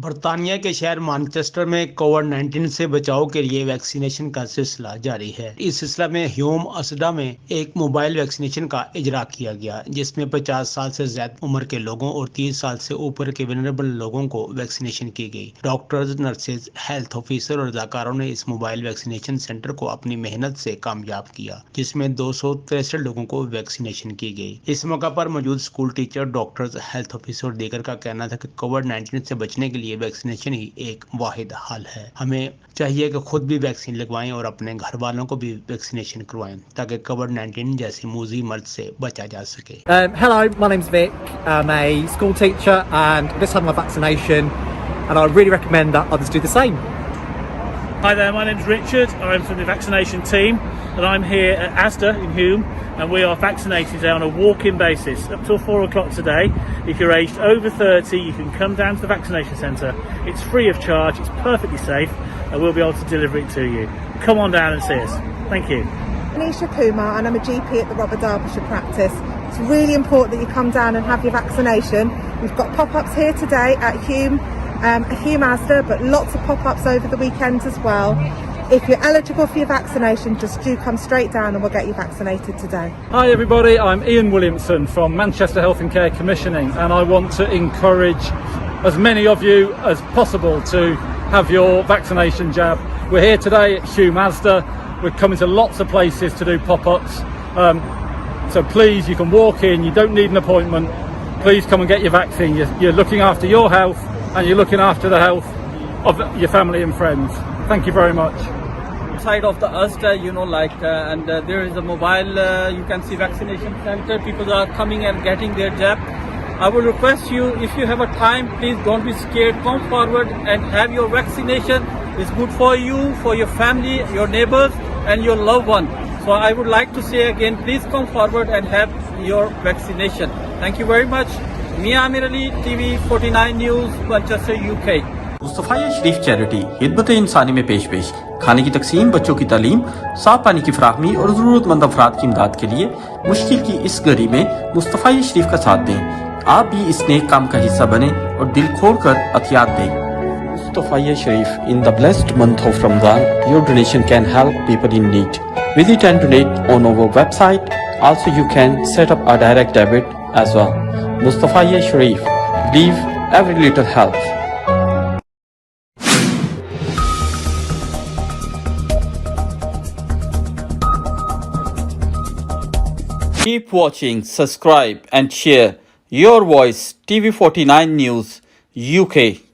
बर्तानिया के शहर मैनचेस्टर में कोविड-19 से बचाव के लिए वैक्सीनेशन का सिलसिला जारी है। इस सिलसिला में ह्यूम असडा में एक मोबाइल वैक्सीनेशन का इजरा किया गया, जिसमें 50 साल से ज्यादा उम्र के लोगों और 30 साल से ऊपर के वनरेबल लोगों को वैक्सीनेशन की गई। डॉक्टर्स, नर्सेज, हेल्थ ऑफिसर और रजाकारों ने इस मोबाइल वैक्सीनेशन सेंटर को अपनी मेहनत से कामयाब किया, जिसमें 263 लोगों को वैक्सीनेशन की गई। इस मौका पर मौजूद school teacher, doctors, health officer और दीगर का कहना था कि कोविड-19 से बचने के लिए वैक्सीनेशन ही एक वाहिद हल है। हमें चाहिए कि खुद भी वैक्सीन लगवाएं और अपने घर वालों को भी वैक्सीनेशन करवाएं ताकि कोविड-19 जैसी मूजी मर्ज से बचा जा सके। Hello, my name's Vic. I'm a school teacher and just had my vaccination and I really recommend that others do the same. Hi there, my name's Richard. I'm from the vaccination team and I'm here at Asda in Hume and we are vaccinating today on a walk-in basis up till 4 o'clock today. If you're aged over 30, you can come down to the vaccination centre. It's free of charge, it's perfectly safe and we'll be able to deliver it to you. Come on down and see us. Thank you. Anisha Kumar and I'm a GP at the Robert Derbyshire practice. It's really important that you come down and have your vaccination. We've got pop-ups here today at Hume Asda, but lots of pop-ups over the weekend as well. If you're eligible for your vaccination, just do come straight down and we'll get you vaccinated today. Hi everybody, I'm Ian Williamson from Manchester Health and Care Commissioning and I want to encourage as many of you as possible to have your vaccination jab. We're here today at Hume Asda. We're coming to lots of places to do pop-ups. So please, you can walk in, you don't need an appointment. Please come and get your vaccine. You're looking after your health and you're looking after the health of your family and friends. Thank you very much. Side of the Asda, and there is a mobile, you can see vaccination center. People are coming and getting their jab. I will request you, if you have a time, please don't be scared. Come forward and have your vaccination. It's good for you, for your family, your neighbors, and your loved one. So I would like to say again, please come forward and have your vaccination. Thank you very much. Mia Amir Ali, TV 49 News, Manchester, UK. मुस्तफ़ाया Sharif charity हिदमत इंसानी में पेश खाने की तकसीम, बच्चों की तालीम, साफ पानी की फराहमी और ज़रूरतमंद अफराद की इमदाद के लिए मुश्किल की इस घड़ी में मुस्तफ़ाया शरीफ का साथ दें। आप भी इस नेक काम का हिस्सा बने और दिल खोल कर अतियात दें। मुस्तफ़ाया शरीफ in the blessed month of Ramzan, your donation can help people in need. Visit and donate on our website. Also, you can set up a direct debit as well. Mustafa Sharif, believe every little helps. Keep watching, subscribe and share. Your Voice TV 49 News UK.